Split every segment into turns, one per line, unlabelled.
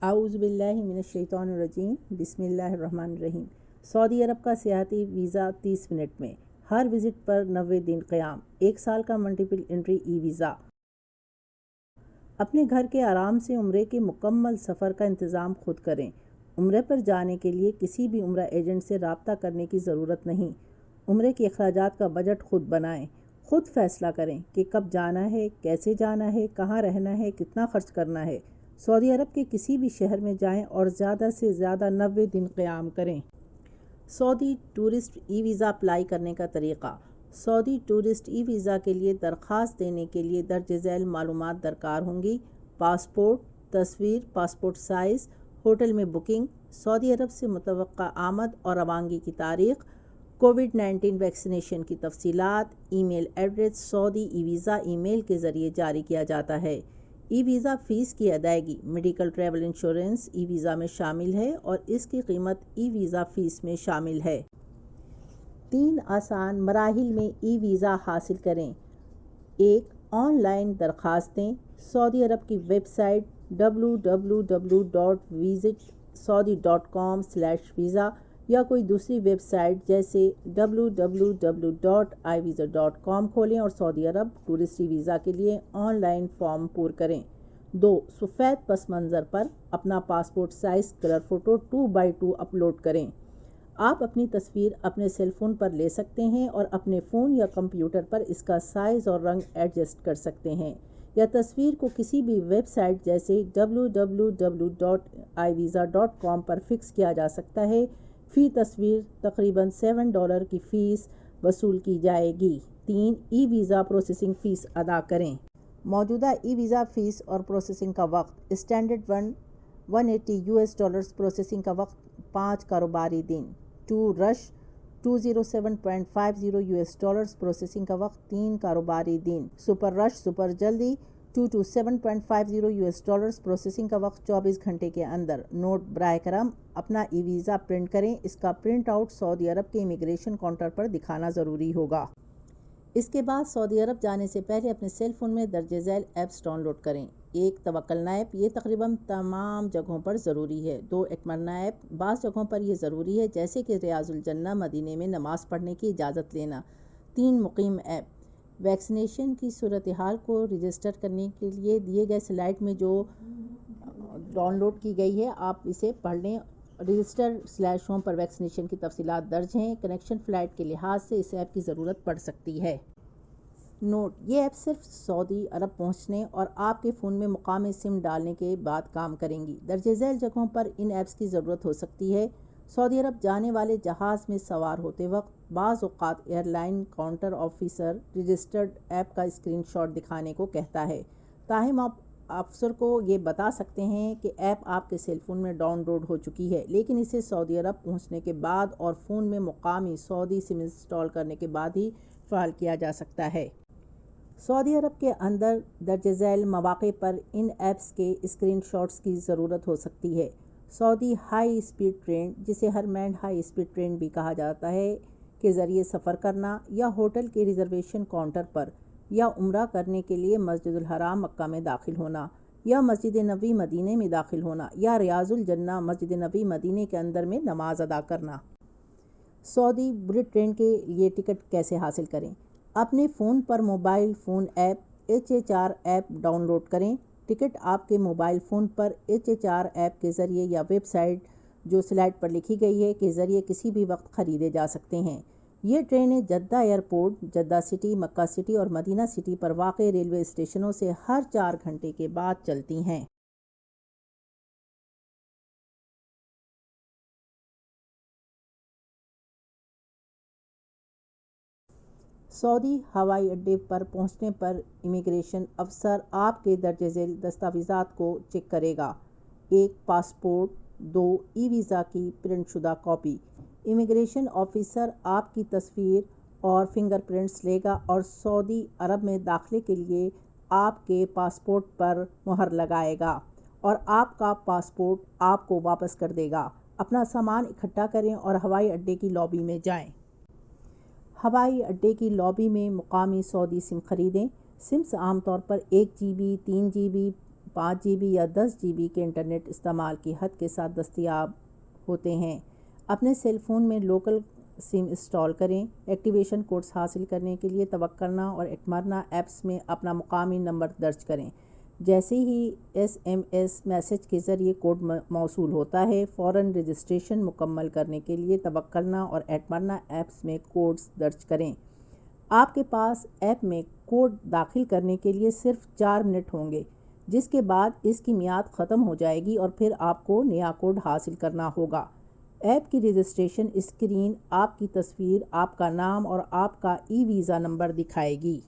اعوذ باللہ من الشیطان الرجیم، بسم اللہ الرحمن الرحیم۔ سعودی عرب کا سیاحتی ویزا 30 منٹ میں، ہر وزٹ پر 90 دن قیام، 1 سال کا ملٹیپل انٹری ای ویزا۔ اپنے گھر کے آرام سے عمرے کے مکمل سفر کا انتظام خود کریں۔ عمرے پر جانے کے لیے کسی بھی عمرہ ایجنٹ سے رابطہ کرنے کی ضرورت نہیں۔ عمرے کے اخراجات کا بجٹ خود بنائیں، خود فیصلہ کریں کہ کب جانا ہے، کیسے جانا ہے، کہاں رہنا ہے، کتنا خرچ کرنا ہے۔ سعودی عرب کے کسی بھی شہر میں جائیں اور زیادہ سے زیادہ 90 دن قیام کریں۔ سعودی ٹورسٹ ای ویزا اپلائی کرنے کا طریقہ۔ سعودی ٹورسٹ ای ویزا کے لیے درخواست دینے کے لیے درج ذیل معلومات درکار ہوں گی: پاسپورٹ، تصویر، پاسپورٹ سائز، ہوٹل میں بکنگ، سعودی عرب سے متوقع آمد اور روانگی کی تاریخ، کووڈ-19 ویکسینیشن کی تفصیلات، ای میل ایڈریس۔ سعودی ای ویزا ای میل کے ذریعے جاری کیا جاتا ہے۔ ای ویزا فیس کی ادائیگی medical travel insurance e visa میں شامل ہے اور اس کی قیمت ای ویزا فیس میں شامل ہے۔ 3 آسان مراحل میں ای ویزا حاصل کریں۔ 1. آن لائن درخواستیں۔ سعودی عرب کی ویب سائٹ www.visitsaudi.com/visa یا کوئی دوسری ویب سائٹ جیسے www.ivisa.com کھولیں اور سعودی عرب ٹورسٹ ای ویزا کے لیے آن لائن فارم پر کریں۔ 2. سفید پس منظر پر اپنا passport size colour photo 2x2 upload کریں۔ آپ اپنی تصویر اپنے سیل فون پر لے سکتے ہیں اور اپنے فون یا کمپیوٹر پر اس کا سائز اور رنگ ایڈجسٹ کر سکتے ہیں، یا تصویر کو کسی بھی ویب سائٹ جیسے www.ivisa.com پر فکس کیا جا سکتا ہے۔ فی تصویر تقریباً $7 کی فیس وصول کی جائے گی۔ 3. ای ویزا پروسیسنگ فیس ادا کریں۔ موجودہ ای ویزا فیس اور پروسیسنگ کا وقت: اسٹینڈرڈ $180 پروسیسنگ کا وقت 5 کاروباری دن۔ 2. رش $207.50 پروسیسنگ کا وقت 3 کاروباری دن۔ سپر رش سپر جلدی $227.50 پروسیسنگ کا وقت 24 گھنٹے کے اندر۔ نوٹ: براہ کرم اپنا ای ویزا پرنٹ کریں، اس کا پرنٹ آؤٹ سعودی عرب کے امیگریشن کاؤنٹر پر دکھانا ضروری ہوگا۔ اس کے بعد سعودی عرب جانے سے پہلے اپنے سیل فون میں درج ذیل ایپس ڈاؤن لوڈ کریں۔ 1. توکلنا ایپ، یہ تقریباً تمام جگہوں پر ضروری ہے۔ 2. اٹمرنا ایپ، بعض جگہوں پر یہ ضروری ہے جیسے کہ ریاض الجنہ مدینے میں نماز پڑھنے کی اجازت لینا۔ 3. مقیم ایپ، ویکسینیشن کی صورتحال کو رجسٹر کرنے کے لیے دیے گئے سلائڈ میں جو ڈاؤن لوڈ کی گئی ہے آپ اسے پڑھ لیں۔ رجسٹر/ہوم پر ویکسینیشن کی تفصیلات درج ہیں۔ کنیکشن فلائٹ کے لحاظ سے اس ایپ کی ضرورت پڑ سکتی ہے۔ نوٹ: یہ ایپ صرف سعودی عرب پہنچنے اور آپ کے فون میں مقامی سم ڈالنے کے بعد کام کریں گی۔ درج ذیل جگہوں پر ان ایپس کی ضرورت ہو سکتی ہے۔ سعودی عرب جانے والے جہاز میں سوار ہوتے وقت بعض اوقات airline counter officer registered app کا اسکرین شاٹ دکھانے کو کہتا ہے، تاہم آپ افسر کو یہ بتا سکتے ہیں کہ ایپ آپ کے سیل فون میں ڈاؤن لوڈ ہو چکی ہے، لیکن اسے سعودی عرب پہنچنے کے بعد اور فون میں مقامی سعودی سم انسٹال کرنے کے بعد ہی فعال کیا جا سکتا ہے۔ سعودی عرب کے اندر درج ذیل مواقع پر ان ایپس کے اسکرین شاٹس کی ضرورت ہو سکتی ہے۔ سعودی ہائی اسپیڈ ٹرین، جسے ہرمینڈ ہائی اسپیڈ ٹرین بھی کہا جاتا ہے، کے ذریعے سفر کرنا، یا ہوٹل کے ریزرویشن کاؤنٹر پر، یا عمرہ کرنے کے لیے مسجد الحرام مکہ میں داخل ہونا، یا مسجد نبوی مدینے میں داخل ہونا، یا ریاض الجنہ مسجد نبوی مدینے کے اندر میں نماز ادا کرنا۔ سعودی بلٹ ٹرین کے لیے ٹکٹ کیسے حاصل کریں؟ اپنے فون پر mobile phone app HHR app download کریں۔ ٹکٹ آپ کے موبائل فون پر HHR ایپ کے ذریعے یا ویب سائٹ جو سلائڈ پر لکھی گئی ہے کے ذریعے کسی بھی وقت خریدے جا سکتے ہیں۔ یہ ٹرینیں جدہ ایئرپورٹ، جدہ سٹی، مکہ سٹی اور مدینہ سٹی پر واقع ریلوے اسٹیشنوں سے ہر 4 گھنٹے کے بعد چلتی ہیں۔ سعودی ہوائی اڈے پر پہنچنے پر امیگریشن افسر آپ کے درج ذیل دستاویزات کو چیک کرے گا۔ 1. پاسپورٹ۔ 2. ای ویزا کی پرنٹ شدہ کاپی۔ امیگریشن آفیسر آپ کی تصویر اور فنگر پرنٹس لے گا اور سعودی عرب میں داخلے کے لیے آپ کے پاسپورٹ پر مہر لگائے گا اور آپ کا پاسپورٹ آپ کو واپس کر دے گا۔ اپنا سامان اکٹھا کریں اور ہوائی اڈے کی لابی میں جائیں۔ ہوائی اڈے کی لابی میں مقامی سعودی سم خریدیں۔ سمز عام طور پر 1 GB، 3 GB، 5 GB یا 10 GB کے انٹرنیٹ استعمال کی حد کے ساتھ دستیاب ہوتے ہیں۔ اپنے سیل فون میں لوکل سم انسٹال کریں۔ ایکٹیویشن کوڈز حاصل کرنے کے لیے توکلنا اور اٹمرنا ایپس میں اپنا مقامی نمبر درج کریں۔ جیسے ہی SMS میسج کے ذریعے کوڈ موصول ہوتا ہے، فوراً رجسٹریشن مکمل کرنے کے لیے توکلنا اور اٹمرنا ایپس میں کوڈز درج کریں۔ آپ کے پاس ایپ میں کوڈ داخل کرنے کے لیے صرف 4 منٹ ہوں گے، جس کے بعد اس کی میعاد ختم ہو جائے گی اور پھر آپ کو نیا کوڈ حاصل کرنا ہوگا۔ ایپ کی رجسٹریشن اسکرین آپ کی تصویر، آپ کا نام اور آپ کا ای ویزا نمبر دکھائے گی۔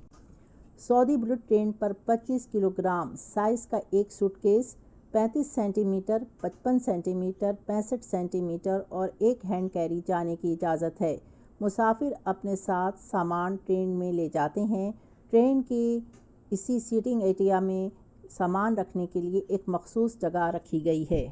سعودی بلٹ ٹرین پر 25 کلو گرام سائز کا ایک suitcase, 35 centimetre, 55 centimetre, 65 centimetre اور ایک ہینڈ کیری جانے کی اجازت ہے۔ مسافر اپنے ساتھ سامان ٹرین میں لے جاتے ہیں۔ ٹرین کے اسی سیٹنگ ایریا میں سامان رکھنے کے لیے ایک مخصوص جگہ رکھی گئی ہے۔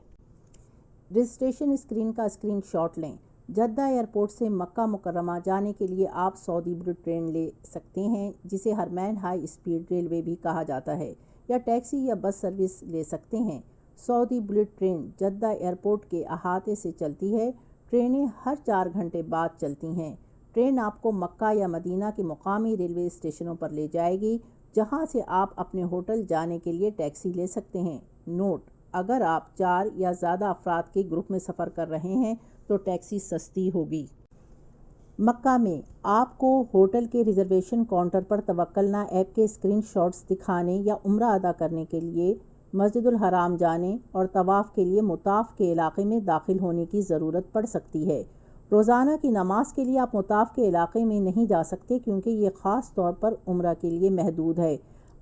رجسٹریشن اسکرین کا اسکرین شاٹ لیں۔ جدہ ایئرپورٹ سے مکہ مکرمہ جانے کے لیے آپ سعودی بلٹ ٹرین لے سکتے ہیں، جسے حرمین ہائی اسپیڈ ریلوے بھی کہا جاتا ہے، یا ٹیکسی یا بس سروس لے سکتے ہیں۔ سعودی بلٹ ٹرین جدہ ایئرپورٹ کے احاطے سے چلتی ہے۔ ٹرینیں ہر 4 گھنٹے بعد چلتی ہیں۔ ٹرین آپ کو مکہ یا مدینہ کے مقامی ریلوے اسٹیشنوں پر لے جائے گی، جہاں سے آپ اپنے ہوٹل جانے کے لیے ٹیکسی لے سکتے ہیں۔ نوٹ: اگر آپ 4 یا زیادہ افراد کے گروپ میں سفر کر رہے ہیں تو ٹیکسی سستی ہوگی۔ مکہ میں آپ کو ہوٹل کے ریزرویشن کاؤنٹر پر توکلنا ایپ کے اسکرین شاٹس دکھانے یا عمرہ ادا کرنے کے لیے مسجد الحرام جانے اور طواف کے لیے مطاف کے علاقے میں داخل ہونے کی ضرورت پڑ سکتی ہے۔ روزانہ کی نماز کے لیے آپ مطاف کے علاقے میں نہیں جا سکتے کیونکہ یہ خاص طور پر عمرہ کے لیے محدود ہے۔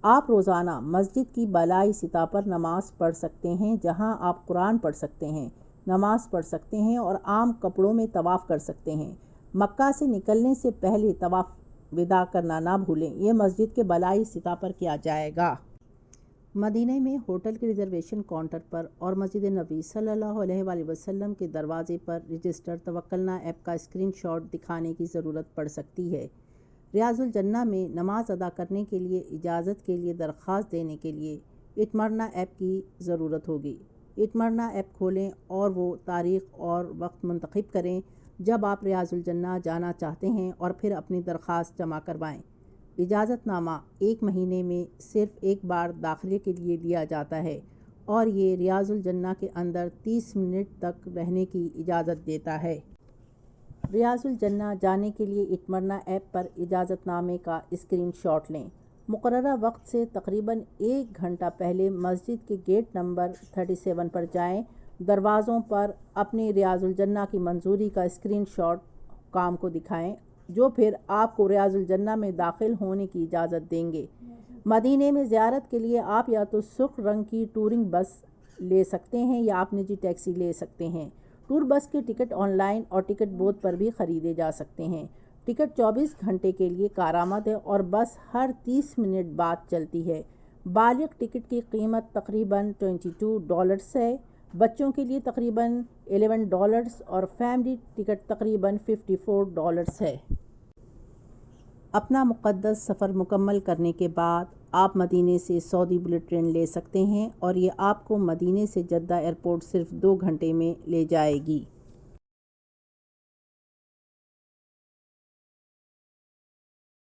آپ روزانہ مسجد کی بالائی سطح پر نماز پڑھ سکتے ہیں، جہاں آپ قرآن پڑھ سکتے ہیں، نماز پڑھ سکتے ہیں اور عام کپڑوں میں طواف کر سکتے ہیں۔ مکہ سے نکلنے سے پہلے طواف وداع کرنا نہ بھولیں، یہ مسجد کے بالائی سطح پر کیا جائے گا۔ مدینہ میں ہوٹل کے ریزرویشن کاؤنٹر پر اور مسجد نبوی صلی اللہ علیہ وآلہ وسلم کے دروازے پر رجسٹر توکلنا ایپ کا اسکرین شاٹ دکھانے کی ضرورت پڑ سکتی ہے۔ ریاض الجنہ میں نماز ادا کرنے کے لیے اجازت کے لیے درخواست دینے کے لیے اٹمرنا ایپ کی ضرورت ہوگی۔ اٹمرنا ایپ کھولیں اور وہ تاریخ اور وقت منتخب کریں جب آپ ریاض الجنہ جانا چاہتے ہیں اور پھر اپنی درخواست جمع کروائیں۔ اجازت نامہ 1 مہینے میں صرف ایک بار داخلے کے لیے دیا جاتا ہے اور یہ ریاض الجنہ کے اندر 30 منٹ تک رہنے کی اجازت دیتا ہے۔ ریاض الجنہ جانے کے لیے اٹمرنا ایپ پر اجازت نامے کا اسکرین شاٹ لیں۔ مقررہ وقت سے تقریباً 1 گھنٹہ پہلے مسجد کے گیٹ نمبر 37 پر جائیں۔ دروازوں پر اپنی ریاض الجنہ کی منظوری کا اسکرین شاٹ حکام کو دکھائیں، جو پھر آپ کو ریاض الجنہ میں داخل ہونے کی اجازت دیں گے۔ مدینے میں زیارت کے لیے آپ یا تو سرخ رنگ کی ٹورنگ بس لے سکتے ہیں یا آپ نجی ٹیکسی لے سکتے ہیں۔ ٹور بس کے ٹکٹ آن لائن اور ٹکٹ بوتھ پر بھی خریدے جا سکتے ہیں۔ ٹکٹ 24 گھنٹے کے لیے کارآمد ہے اور بس ہر 30 منٹ بعد چلتی ہے۔ بالغ ٹکٹ کی قیمت تقریباً $22 ہے، بچوں کے لیے تقریباً $11 اور فیملی ٹکٹ تقریباً $54 ہے۔ اپنا مقدس سفر مکمل کرنے کے بعد آپ مدینے سے سعودی بلٹ ٹرین لے سکتے ہیں اور یہ آپ کو مدینے سے جدہ ایئرپورٹ صرف 2 گھنٹے میں لے جائے گی۔